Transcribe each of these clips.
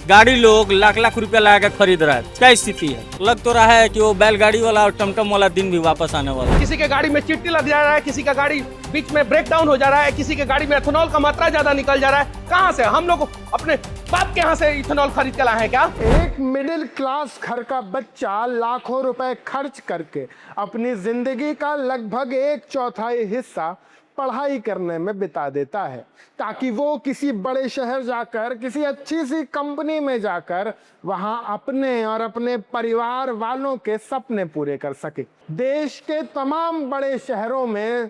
गाड़ी लोग लाख लाख रुपया लगा के खरीद रहा है। क्या स्थिति है? लग तो रहा है कि वो बैलगाड़ी वाला और टमटम वाला दिन भी वापस आने वाला है। किसी के गाड़ी में चिट्टी लग जा रहा है, किसी का गाड़ी बीच में ब्रेक डाउन हो जा रहा है, किसी के गाड़ी में एथेनॉल का मात्रा ज्यादा निकल जा रहा है। कहाँ से हम लोग अपने बाप के यहाँ से इथेनॉल खरीद के लाए हैं क्या? एक मिडिल क्लास घर का बच्चा लाखों रुपए खर्च करके अपनी जिंदगी का लगभग 1/4 हिस्सा पढ़ाई करने में बिता देता है ताकि वो किसी बड़े शहर जाकर किसी अच्छी सी कंपनी में जाकर वहां अपने और अपने परिवार वालों के सपने पूरे कर सके। देश के तमाम बड़े शहरों में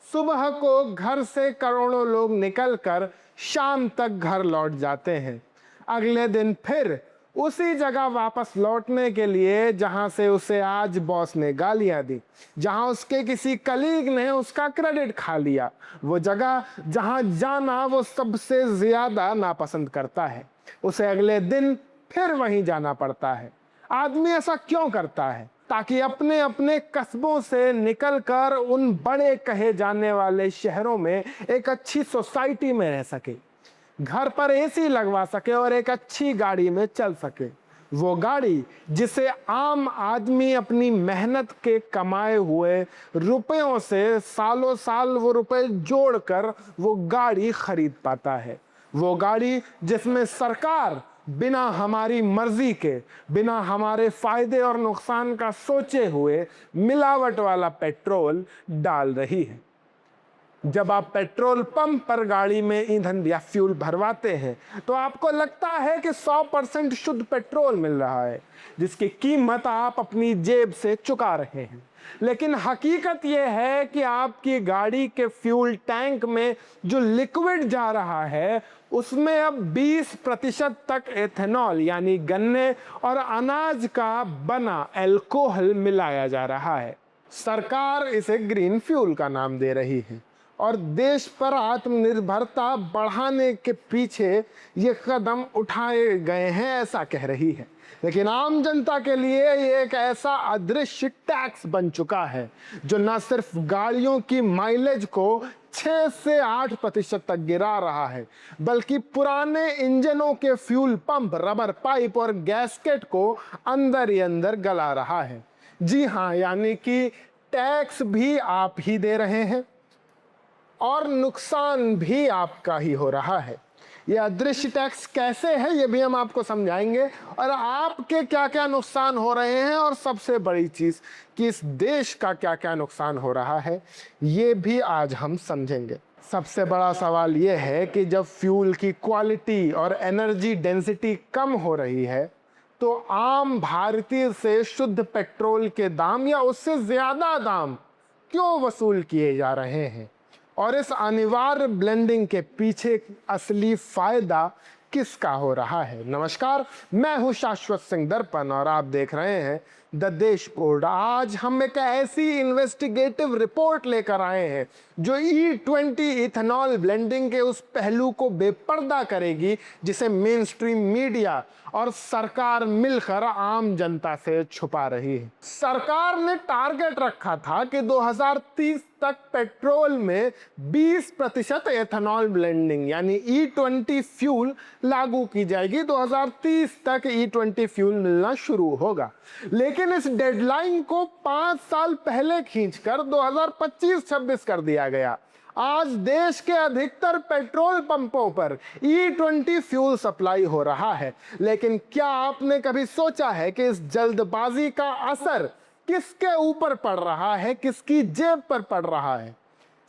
सुबह को घर से करोड़ों लोग निकलकर शाम तक घर लौट जाते हैं। अगले दिन फिर उसी जगह वापस लौटने के लिए जहां से उसे आज बॉस ने गालियां दी, जहां उसके किसी कलीग ने उसका क्रेडिट खा लिया, वो जगह जहां जाना वो सबसे ज्यादा नापसंद करता है, उसे अगले दिन फिर वहीं जाना पड़ता है। आदमी ऐसा क्यों करता है? ताकि अपने अपने कस्बों से निकलकर उन बड़े कहे जाने वाले शहरों में एक अच्छी सोसाइटी में रह सके, घर पर एसी लगवा सके और एक अच्छी गाड़ी में चल सके। वो गाड़ी जिसे आम आदमी अपनी मेहनत के कमाए हुए रुपयों से सालों साल वो रुपए जोड़कर वो गाड़ी खरीद पाता है। वो गाड़ी जिसमें सरकार बिना हमारी मर्जी के, बिना हमारे फायदे और नुकसान का सोचे हुए मिलावट वाला पेट्रोल डाल रही है। जब आप पेट्रोल पंप पर गाड़ी में ईंधन या फ्यूल भरवाते हैं तो आपको लगता है कि 100% शुद्ध पेट्रोल मिल रहा है जिसकी कीमत आप अपनी जेब से चुका रहे हैं। लेकिन हकीकत यह है कि आपकी गाड़ी के फ्यूल टैंक में जो लिक्विड जा रहा है उसमें अब 20% तक एथेनॉल यानी गन्ने और अनाज का बना अल्कोहल मिलाया जा रहा है। सरकार इसे ग्रीन फ्यूल का नाम दे रही है और देश पर आत्मनिर्भरता बढ़ाने के पीछे ये कदम उठाए गए हैं ऐसा कह रही है। लेकिन आम जनता के लिए ये एक ऐसा अदृश्य टैक्स बन चुका है जो न सिर्फ गाड़ियों की माइलेज को 6 से 8% तक गिरा रहा है बल्कि पुराने इंजनों के फ्यूल पंप, रबर पाइप और गैस्केट को अंदर ही अंदर गला रहा है। जी हाँ, यानी कि टैक्स भी आप ही दे रहे हैं और नुकसान भी आपका ही हो रहा है। ये अदृश्य टैक्स कैसे है ये भी हम आपको समझाएंगे और आपके क्या क्या नुकसान हो रहे हैं और सबसे बड़ी चीज कि इस देश का क्या क्या नुकसान हो रहा है ये भी आज हम समझेंगे। सबसे बड़ा सवाल ये है कि जब फ्यूल की क्वालिटी और एनर्जी डेंसिटी कम हो रही है तो आम भारतीय से शुद्ध पेट्रोल के दाम या उससे ज्यादा दाम क्यों वसूल किए जा रहे हैं और इस अनिवार्य ब्लेंडिंग के पीछे असली फायदा किसका हो रहा है। नमस्कार, मैं हूं शाश्वत सिंह दर्पण और आप देख रहे हैं द देश पोर्ट। आज हम एक ऐसी इन्वेस्टिगेटिव रिपोर्ट लेकर आए हैं जो E20 इथेनॉल ब्लेंडिंग के उस पहलू को बेपर्दा करेगी जिसे मेन स्ट्रीम मीडिया और सरकार मिलकर आम जनता से छुपा रही है। सरकार ने टारगेट रखा था कि 2030 तक पेट्रोल में 20% एथेनॉल ब्लेंडिंग यानी E20 फ्यूल लागू की जाएगी। 2030 तक E20 फ्यूल मिलना शुरू होगा, लेकिन इस डेडलाइन को 5 साल पहले खींचकर 2025-26 कर दिया गया। आज देश के अधिकतर पेट्रोल पंपों पर E20 फ्यूल सप्लाई हो रहा है, लेकिन क्या आपने कभी सोचा है कि इस जल्दबाजी का असर किसके ऊपर पड़ रहा है, किसकी जेब पर पड़ रहा है?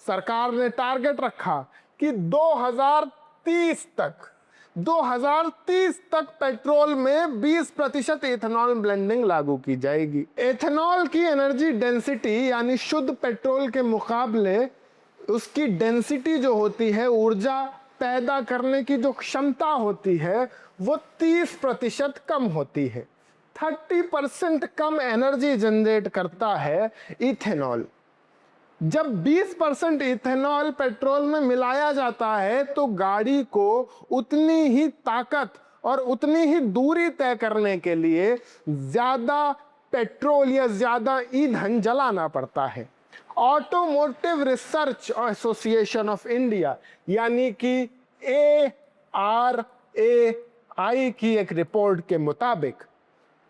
सरकार ने टारगेट रखा कि 2030 तक पेट्रोल में 20% एथेनॉल ब्लेंडिंग लागू की जाएगी। एथेनॉल की एनर्जी डेंसिटी यानी शुद्ध पेट्रोल के मुकाबले उसकी डेंसिटी जो होती है, ऊर्जा पैदा करने की जो क्षमता होती है वो 30% कम होती है। 30% कम एनर्जी जनरेट करता है इथेनॉल। जब 20% इथेनॉल पेट्रोल में मिलाया जाता है तो गाड़ी को उतनी ही ताकत और उतनी ही दूरी तय करने के लिए ज्यादा पेट्रोल या ज्यादा ईंधन जलाना पड़ता है। Automotive research association of India यानी कि ARAI आई की एक रिपोर्ट के मुताबिक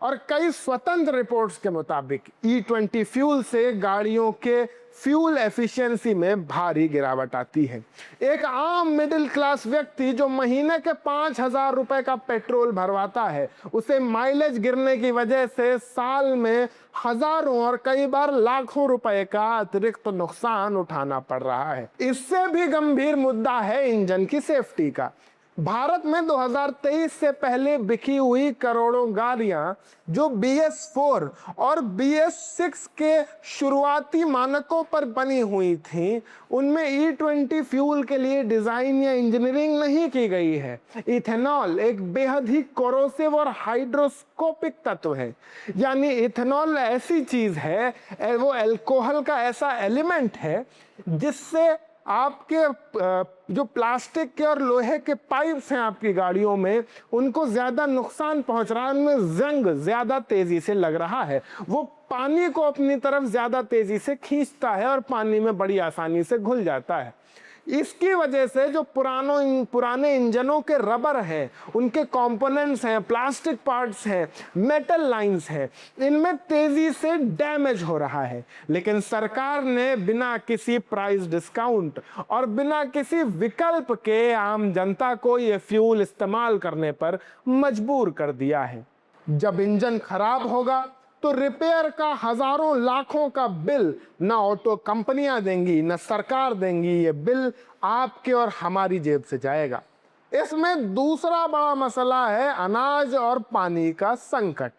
और कई स्वतंत्र रिपोर्ट्स के मुताबिक E20 फ्यूल से गाड़ियों के फ्यूल एफिशिएंसी में भारी गिरावट आती है। एक आम मिडिल क्लास व्यक्ति जो महीने के 5,000 रुपए का पेट्रोल भरवाता है, उसे माइलेज गिरने की वजह से साल में हजारों और कई बार लाखों रुपए का अतिरिक्त नुकसान उठाना पड़ रहा है। इससे भी गंभीर मुद्दा है इंजन की सेफ्टी का। भारत में 2023 से पहले बिकी हुई करोड़ों गाड़ियां जो BS4 और BS6 के शुरुआती मानकों पर बनी हुई थीं, उनमें E20 फ्यूल के लिए डिजाइन या इंजीनियरिंग नहीं की गई है। इथेनॉल एक बेहद ही कोरोसिव और हाइड्रोस्कोपिक तत्व है, यानी इथेनॉल ऐसी चीज है, वो अल्कोहल का ऐसा एलिमेंट है जिससे आपके जो प्लास्टिक के और लोहे के पाइप्स हैं आपकी गाड़ियों में, उनको ज्यादा नुकसान पहुंच रहा है, उनमें जंग ज्यादा तेजी से लग रहा है। वो पानी को अपनी तरफ ज्यादा तेजी से खींचता है और पानी में बड़ी आसानी से घुल जाता है। इसकी वजह से जो पुराने इंजनों के रबर हैं, उनके कंपोनेंट्स हैं, प्लास्टिक पार्ट्स हैं, मेटल लाइंस हैं, इनमें तेजी से डैमेज हो रहा है। लेकिन सरकार ने बिना किसी प्राइस डिस्काउंट और बिना किसी विकल्प के आम जनता को ये फ्यूल इस्तेमाल करने पर मजबूर कर दिया है। जब इंजन खराब होगा तो रिपेयर का हजारों लाखों का बिल ना ऑटो कंपनियां देंगी ना सरकार देंगी, ये बिल आपके और हमारी जेब से जाएगा। इसमें दूसरा बड़ा मसला है अनाज और पानी का संकट।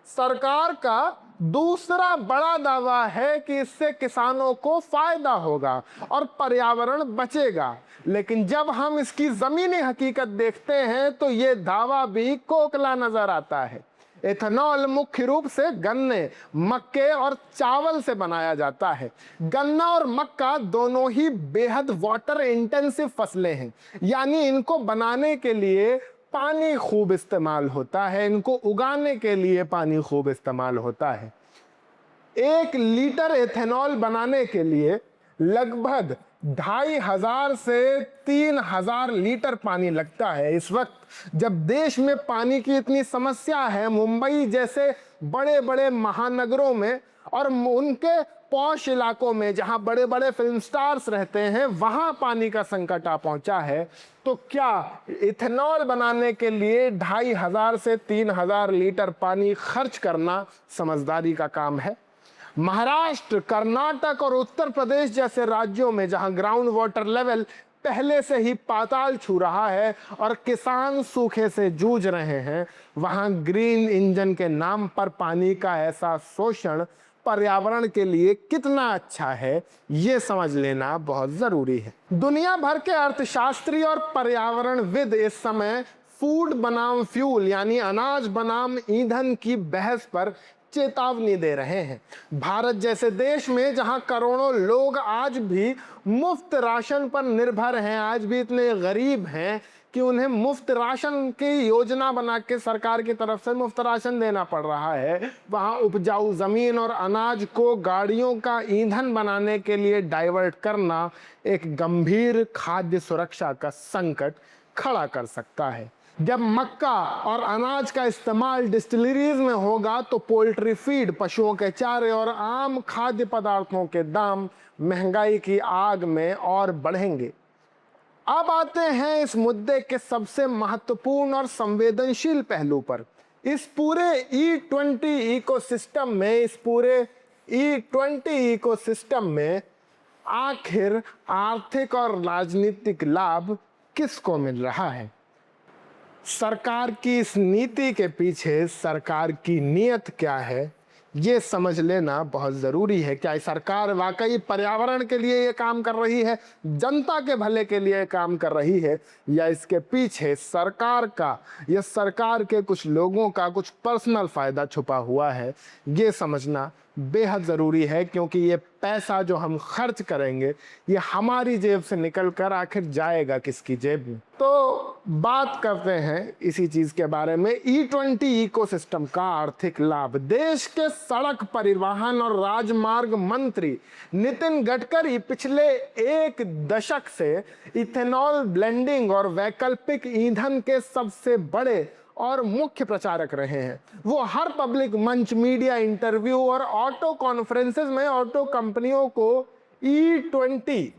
सरकार का दूसरा बड़ा दावा है कि इससे किसानों को फायदा होगा और पर्यावरण बचेगा, लेकिन जब हम इसकी जमीनी हकीकत देखते हैं तो ये दावा भी खोखला नजर आता है। एथेनॉल मुख्य रूप से गन्ने, मक्के और चावल से बनाया जाता है। गन्ना और मक्का दोनों ही बेहद वाटर इंटेंसिव फसलें हैं, यानी इनको बनाने के लिए पानी खूब इस्तेमाल होता है, इनको उगाने के लिए पानी खूब इस्तेमाल होता है। 1 लीटर एथेनॉल बनाने के लिए लगभग 2,500 से 3,000 लीटर पानी लगता है। इस वक्त जब देश में पानी की इतनी समस्या है, मुंबई जैसे बड़े बड़े महानगरों में और उनके पॉश इलाकों में जहां बड़े बड़े फिल्म स्टार्स रहते हैं, वहां पानी का संकट आ पहुंचा है, तो क्या इथेनॉल बनाने के लिए 2,500 से 3,000 लीटर पानी खर्च करना समझदारी का काम है? महाराष्ट्र, कर्नाटक और उत्तर प्रदेश जैसे राज्यों में जहां ग्राउंड वाटर लेवल पहले से ही पाताल छू रहा है और किसान सूखे से जूझ रहे हैं, वहां ग्रीन इंजन के नाम पर पानी का ऐसा शोषण पर्यावरण के लिए कितना अच्छा है, ये समझ लेना बहुत जरूरी है। दुनिया भर के अर्थशास्त्री और पर्यावरणविद इस समय फूड बनाम फ्यूल यानी अनाज बनाम ईंधन की बहस पर चेतावनी दे रहे हैं। भारत जैसे देश में जहां करोड़ों लोग आज भी मुफ्त राशन पर निर्भर हैं, आज भी इतने गरीब हैं कि उन्हें मुफ्त राशन की योजना बना के सरकार की तरफ से मुफ्त राशन देना पड़ रहा है, वहां उपजाऊ जमीन और अनाज को गाड़ियों का ईंधन बनाने के लिए डाइवर्ट करना एक गंभीर खाद्य सुरक्षा का संकट खड़ा कर सकता है। जब मक्का और अनाज का इस्तेमाल डिस्टिलरीज में होगा तो पोल्ट्री फीड, पशुओं के चारे और आम खाद्य पदार्थों के दाम महंगाई की आग में और बढ़ेंगे। अब आते हैं इस मुद्दे के सबसे महत्वपूर्ण और संवेदनशील पहलू पर। इस पूरे E20 इकोसिस्टम में आखिर आर्थिक और राजनीतिक लाभ किसको मिल रहा है? सरकार की इस नीति के पीछे सरकार की नीयत क्या है, ये समझ लेना बहुत ज़रूरी है। क्या सरकार वाकई पर्यावरण के लिए ये काम कर रही है, जनता के भले के लिए काम कर रही है, या इसके पीछे सरकार का या सरकार के कुछ लोगों का कुछ पर्सनल फ़ायदा छुपा हुआ है? ये समझना बेहद ज़रूरी है, क्योंकि ये पैसा जो हम खर्च करेंगे ये हमारी जेब से निकल कर आखिर जाएगा किसकी जेब में। तो बात करते हैं इसी चीज़ के बारे में, E20 इकोसिस्टम का आर्थिक लाभ। देश के सड़क परिवहन और राजमार्ग मंत्री नितिन गडकरी पिछले एक दशक से इथेनॉल ब्लेंडिंग और वैकल्पिक ईंधन के सबसे बड़े और मुख्य प्रचारक रहे हैं। वो हर पब्लिक मंच, मीडिया इंटरव्यू और ऑटो कॉन्फ्रेंसेस में ऑटो कंपनियों को E20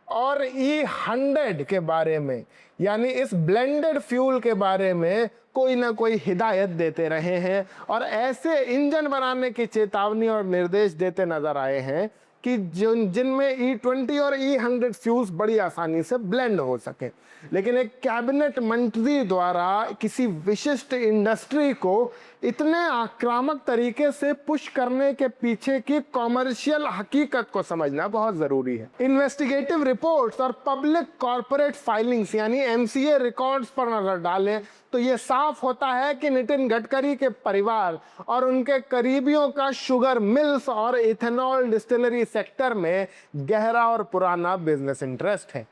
और E100 के बारे में, यानी इस ब्लेंडेड फ्यूल के बारे में कोई ना कोई हिदायत देते रहे हैं और ऐसे इंजन बनाने की चेतावनी और निर्देश देते नजर आए हैं कि जिनमें E20 और E100 फ्यूल्स बड़ी आसानी से ब्लेंड हो सके। लेकिन एक कैबिनेट मंत्री द्वारा किसी विशिष्ट इंडस्ट्री को इतने आक्रामक तरीके से पुश करने के पीछे की कॉमर्शियल हकीकत को समझना बहुत जरूरी है। इन्वेस्टिगेटिव रिपोर्ट्स और पब्लिक कॉर्पोरेट फाइलिंग्स यानी MCA रिकॉर्ड्स पर नजर डालें तो ये साफ होता है कि नितिन गडकरी के परिवार और उनके करीबियों का शुगर मिल्स और इथेनॉल डिस्टिलरी सेक्टर में गहरा और पुराना बिजनेस इंटरेस्ट है।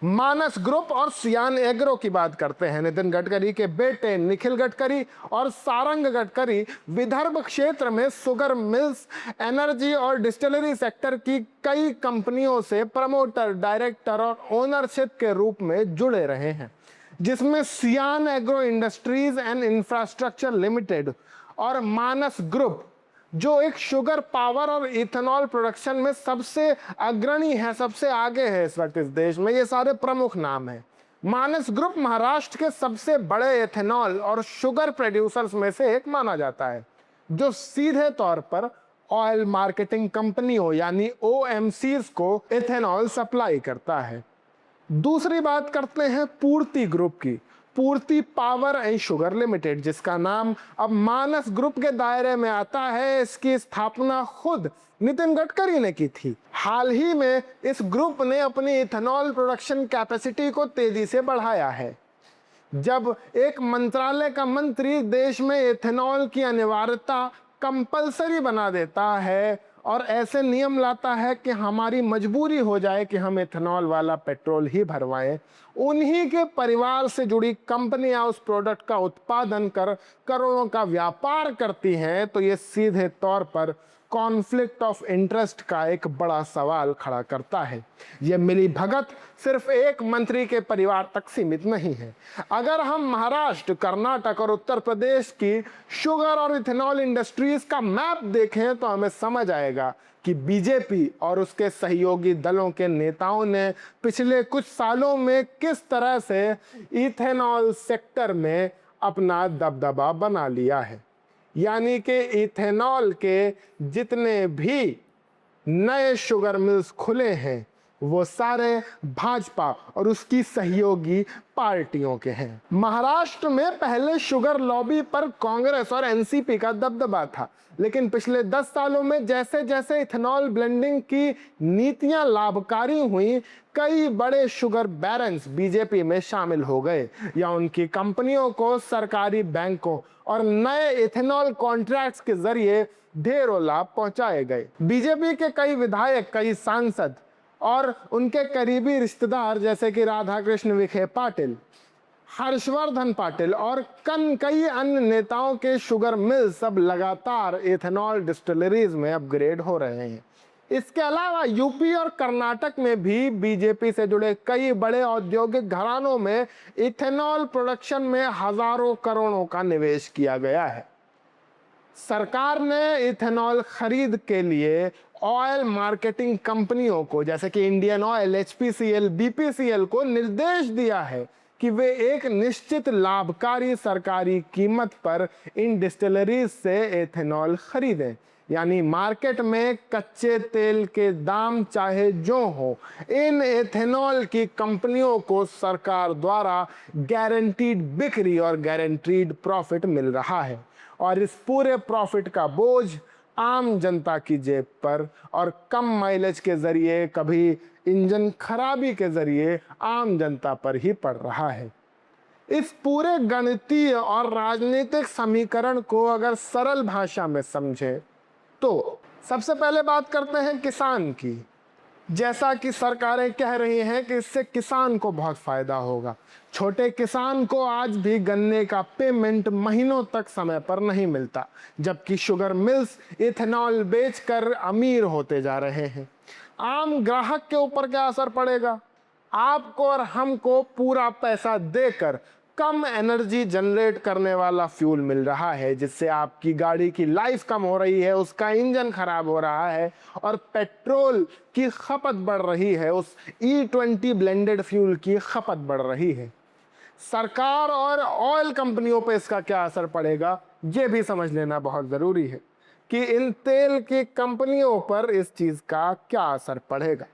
मानस ग्रुप और सियान एग्रो की बात करते हैं। नितिन गडकरी के बेटे निखिल गडकरी और सारंग गडकरी विदर्भ क्षेत्र में शुगर मिल्स, एनर्जी और डिस्टिलरी सेक्टर की कई कंपनियों से प्रमोटर, डायरेक्टर और ओनरशिप के रूप में जुड़े रहे हैं, जिसमें सियान agro industries and infrastructure limited और मानस ग्रुप जो एक शुगर पावर और इथेनॉल प्रोडक्शन में सबसे अग्रणी है, सबसे आगे है इस वक्त इस देश में, ये सारे प्रमुख नाम हैं। मानस ग्रुप महाराष्ट्र के सबसे बड़े इथेनॉल और शुगर प्रोड्यूसर्स में से एक माना जाता है, जो सीधे तौर पर ऑयल मार्केटिंग कंपनियों यानी OMCs को इथेनॉल सप्लाई करता है। दूसरी बात करते हैं पूर्ति ग्रुप की, पूर्ति पावर एंड शुगर लिमिटेड, जिसका नाम अब मानस ग्रुप के दायरे में आता है। इसकी स्थापना खुद नितिन गडकरी ने की थी। हाल ही में इस ग्रुप ने अपनी इथेनॉल प्रोडक्शन कैपेसिटी को तेजी से बढ़ाया है। जब एक मंत्रालय का मंत्री देश में इथेनॉल की अनिवार्यता कंपलसरी बना देता है और ऐसे नियम लाता है कि हमारी मजबूरी हो जाए कि हम इथेनॉल वाला पेट्रोल ही भरवाएं, उन्हीं के परिवार से जुड़ी कंपनियां उस प्रोडक्ट का उत्पादन कर करोड़ों का व्यापार करती हैं, तो ये सीधे तौर पर कॉन्फ्लिक्ट ऑफ इंटरेस्ट का एक बड़ा सवाल खड़ा करता है। ये मिली भगत सिर्फ एक मंत्री के परिवार तक सीमित नहीं है। अगर हम महाराष्ट्र, कर्नाटक और उत्तर प्रदेश की शुगर और इथेनॉल इंडस्ट्रीज का मैप देखें तो हमें समझ आएगा कि बीजेपी और उसके सहयोगी दलों के नेताओं ने पिछले कुछ सालों में किस तरह से इथेनॉल सेक्टर में अपना दबदबा बना लिया है। यानी कि इथेनॉल के जितने भी नए शुगर मिल्स खुले हैं वो सारे भाजपा और उसकी सहयोगी पार्टियों के हैं। महाराष्ट्र में पहले शुगर लॉबी पर कांग्रेस और एनसीपी का दबदबा था, लेकिन पिछले 10 सालों में जैसे जैसे इथेनॉल ब्लेंडिंग की नीतियां लाभकारी हुई, कई बड़े शुगर बैरन्स बीजेपी में शामिल हो गए या उनकी कंपनियों को सरकारी बैंकों और नए इथेनॉल कॉन्ट्रैक्ट्स के जरिए ढेरों लाभ पहुंचाए गए। बीजेपी के कई विधायक, कई सांसद और उनके करीबी रिश्तेदार जैसे कि राधाकृष्ण विखे पाटिल, हर्षवर्धन पाटिल और कई अन्य नेताओं के शुगर मिल्स अब लगातार इथेनॉल डिस्टिलरीज में अपग्रेड हो रहे हैं। इसके अलावा यूपी और कर्नाटक में भी बीजेपी से जुड़े कई बड़े औद्योगिक घरानों में इथेनॉल प्रोडक्शन में हजारों करोड़ों का निवेश किया गया है। सरकार ने इथेनॉल खरीद के लिए ऑयल मार्केटिंग कंपनियों को जैसे कि इंडियन ऑयल, HPCL, BPCL को निर्देश दिया है कि वे एक निश्चित लाभकारी सरकारी कीमत पर इन डिस्टिलरीज से इथेनॉल खरीदें। यानी मार्केट में कच्चे तेल के दाम चाहे जो हो, इन इथेनॉल की कंपनियों को सरकार द्वारा गारंटीड बिक्री और गारंटीड प्रॉफिट मिल रहा है और इस पूरे प्रॉफिट का बोझ आम जनता की जेब पर और कम माइलेज के जरिए, कभी इंजन खराबी के जरिए आम जनता पर ही पड़ रहा है। इस पूरे गणितीय और राजनीतिक समीकरण को अगर सरल भाषा में समझे तो सबसे पहले बात करते हैं किसान की। जैसा कि सरकारें कह रही हैं कि इससे किसान को बहुत फायदा होगा। छोटे किसान को आज भी गन्ने का पेमेंट महीनों तक समय पर नहीं मिलता, जबकि शुगर मिल्स इथेनॉल बेचकर अमीर होते जा रहे हैं। आम ग्राहक के ऊपर क्या असर पड़ेगा? आपको और हमको पूरा पैसा देकर कम एनर्जी जनरेट करने वाला फ्यूल मिल रहा है, जिससे आपकी गाड़ी की लाइफ कम हो रही है, उसका इंजन खराब हो रहा है और पेट्रोल की खपत बढ़ रही है। उस E20 ब्लेंडेड फ्यूल की खपत बढ़ रही है। सरकार और ऑयल कंपनियों पे इसका क्या असर पड़ेगा, ये भी समझ लेना बहुत ज़रूरी है कि इन तेल की कंपनियों पर इस चीज़ का क्या असर पड़ेगा।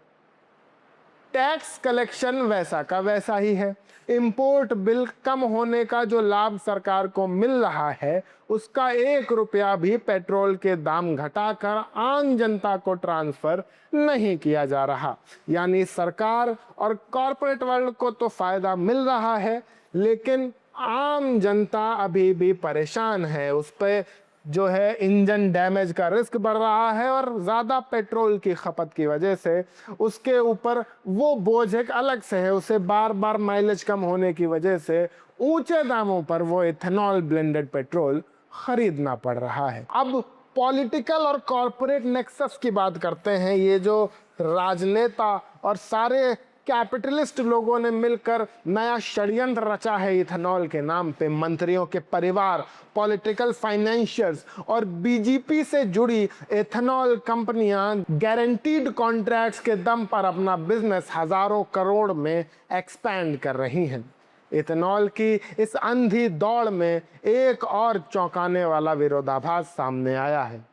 टैक्स कलेक्शन वैसा का वैसा ही है। इंपोर्ट बिल कम होने का जो लाभ सरकार को मिल रहा है, उसका 1 रुपया भी पेट्रोल के दाम घटाकर आम जनता को ट्रांसफर नहीं किया जा रहा। यानी सरकार और कॉरपोरेट वर्ल्ड को तो फायदा मिल रहा है, लेकिन आम जनता अभी भी परेशान है। उस पर जो है इंजन डैमेज का रिस्क बढ़ रहा है और ज़्यादा पेट्रोल की खपत की वजह से उसके ऊपर वो बोझ एक अलग से है। उसे बार बार माइलेज कम होने की वजह से ऊंचे दामों पर वो इथेनॉल ब्लेंडेड पेट्रोल खरीदना पड़ रहा है। अब पॉलिटिकल और कॉरपोरेट नेक्सस की बात करते हैं। ये जो राजनेता और सारे कैपिटलिस्ट लोगों ने मिलकर नया षड्यंत्र रचा है इथेनॉल के नाम पे। मंत्रियों के परिवार, पॉलिटिकल फाइनेंशियर्स और बीजेपी से जुड़ी इथेनॉल कंपनियां गारंटीड कॉन्ट्रैक्ट्स के दम पर अपना बिजनेस हजारों करोड़ में एक्सपैंड कर रही हैं। इथेनॉल की इस अंधी दौड़ में एक और चौंकाने वाला विरोधाभास सामने आया है।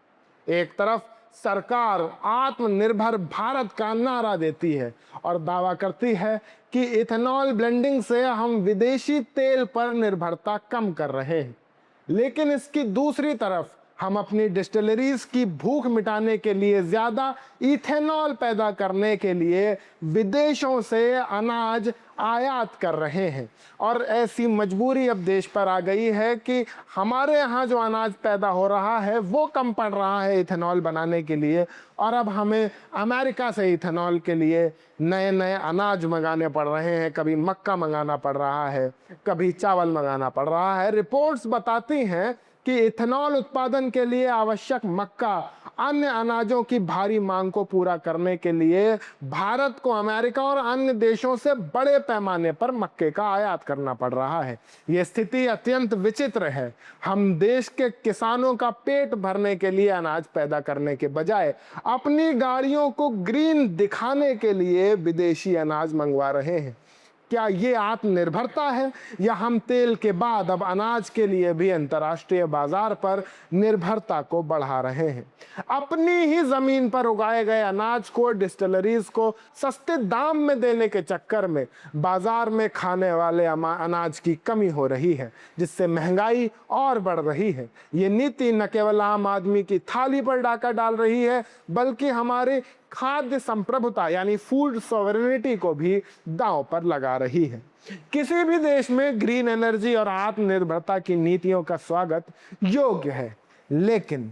एक तरफ सरकार आत्मनिर्भर भारत का नारा देती है और दावा करती है कि इथेनॉल ब्लेंडिंग से हम विदेशी तेल पर निर्भरता कम कर रहे हैं, लेकिन इसकी दूसरी तरफ हम अपनी डिस्टिलरीज की भूख मिटाने के लिए ज़्यादा इथेनॉल पैदा करने के लिए विदेशों से अनाज आयात कर रहे हैं। और ऐसी मजबूरी अब देश पर आ गई है कि हमारे यहाँ जो अनाज पैदा हो रहा है वो कम पड़ रहा है इथेनॉल बनाने के लिए, और अब हमें अमेरिका से इथेनॉल के लिए नए नए अनाज मंगाने पड़ रहे हैं। कभी मक्का मंगाना पड़ रहा है, कभी चावल मंगाना पड़ रहा है। रिपोर्ट्स बताती हैं कि इथेनॉल उत्पादन के लिए आवश्यक मक्का अन्य अनाजों की भारी मांग को पूरा करने के लिए भारत को अमेरिका और अन्य देशों से बड़े पैमाने पर मक्के का आयात करना पड़ रहा है। ये स्थिति अत्यंत विचित्र है। हम देश के किसानों का पेट भरने के लिए अनाज पैदा करने के बजाय अपनी गाड़ियों को ग्रीन दिखाने के लिए विदेशी अनाज मंगवा रहे हैं। क्या ये आत्मनिर्भरता है, या हम तेल के बाद अब अनाज के लिए भी अंतर्राष्ट्रीय बाजार पर निर्भरता को बढ़ा रहे हैं? अपनी ही जमीन पर उगाए गए अनाज को डिस्टिलरीज को सस्ते दाम में देने के चक्कर में बाजार में खाने वाले अनाज की कमी हो रही है, जिससे महंगाई और बढ़ रही है। ये नीति न केवल आम आदमी की थाली पर डाका डाल रही है, बल्कि हमारे खाद्य संप्रभुता यानी फूड सॉवरेनिटी को भी दांव पर लगा रही है। किसी भी देश में ग्रीन एनर्जी और आत्मनिर्भरता की नीतियों का स्वागत योग्य है, लेकिन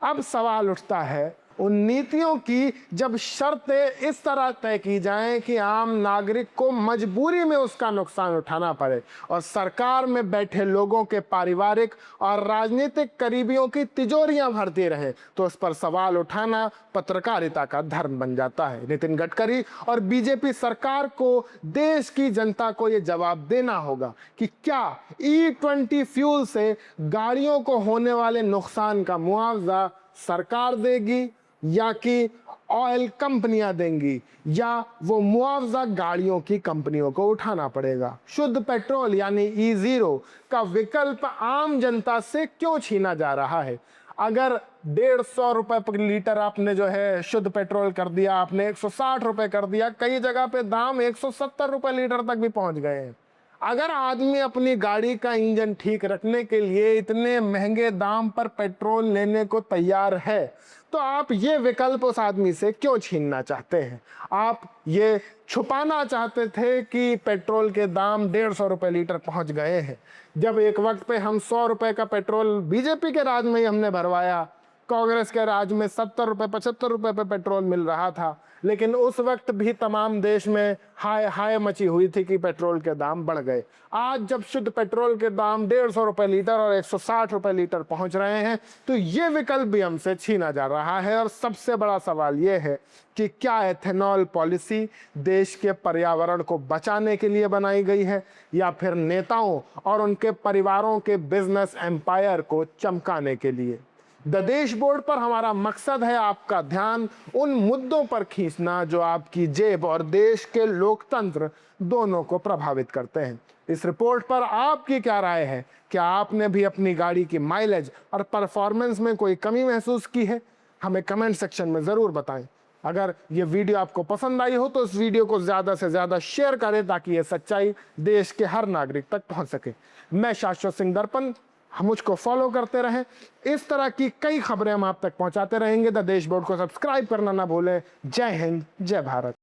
अब सवाल उठता है उन नीतियों की जब शर्तें इस तरह तय की जाएं कि आम नागरिक को मजबूरी में उसका नुकसान उठाना पड़े और सरकार में बैठे लोगों के पारिवारिक और राजनीतिक करीबियों की तिजोरियां भरती रहे, तो उस पर सवाल उठाना पत्रकारिता का धर्म बन जाता है। नितिन गडकरी और बीजेपी सरकार को देश की जनता को ये जवाब देना होगा कि क्या E20 फ्यूल से गाड़ियों को होने वाले नुकसान का मुआवजा सरकार देगी या कि ऑयल कंपनियां देंगी, या वो मुआवजा गाड़ियों की कंपनियों को उठाना पड़ेगा। शुद्ध पेट्रोल यानी E0 का विकल्प आम जनता से क्यों छीना जा रहा है? अगर 150 रुपए प्रति लीटर आपने जो है शुद्ध पेट्रोल कर दिया, आपने 160 रुपए कर दिया, कई जगह पे दाम 170 रुपए लीटर तक भी पहुंच गए हैं। अगर आदमी अपनी गाड़ी का इंजन ठीक रखने के लिए इतने महंगे दाम पर पेट्रोल लेने को तैयार है, तो आप ये विकल्प उस आदमी से क्यों छीनना चाहते हैं? आप ये छुपाना चाहते थे कि पेट्रोल के दाम 150 रुपए लीटर पहुंच गए हैं, जब एक वक्त पे हम 100 रुपए का पेट्रोल बीजेपी के राज में ही हमने भरवाया, कांग्रेस के राज में 70 रुपए 75 रुपए पे पेट्रोल मिल रहा था, लेकिन उस वक्त भी तमाम देश में हाय हाय मची हुई थी कि पेट्रोल के दाम बढ़ गए। आज जब शुद्ध पेट्रोल के दाम 150 रुपए लीटर और 160 रुपए लीटर पहुंच रहे हैं, तो ये विकल्प भी हमसे छीना जा रहा है। और सबसे बड़ा सवाल ये है कि क्या एथेनॉल पॉलिसी देश के पर्यावरण को बचाने के लिए बनाई गई है या फिर नेताओं और उनके परिवारों के बिजनेस एम्पायर को चमकाने के लिए। द देश बोर्ड पर हमारा मकसद है आपका ध्यान उन मुद्दों पर खींचना जो आपकी जेब और देश के लोकतंत्र दोनों को प्रभावित करते हैं। इस रिपोर्ट पर आपकी क्या राय है? क्या आपने भी अपनी गाड़ी की माइलेज और परफॉर्मेंस में कोई कमी महसूस की है? हमें कमेंट सेक्शन में ज़रूर बताएं। अगर ये वीडियो आपको पसंद आई हो तो इस वीडियो को ज़्यादा से ज़्यादा शेयर करें ताकि ये सच्चाई देश के हर नागरिक तक पहुंच सके। मैं शाश्वत सिंह दर्पण, हम मुझको फॉलो करते रहें। इस तरह की कई खबरें हम आप तक पहुंचाते रहेंगे। द देश बोर्ड को सब्सक्राइब करना ना भूलें। जय हिंद, जय भारत।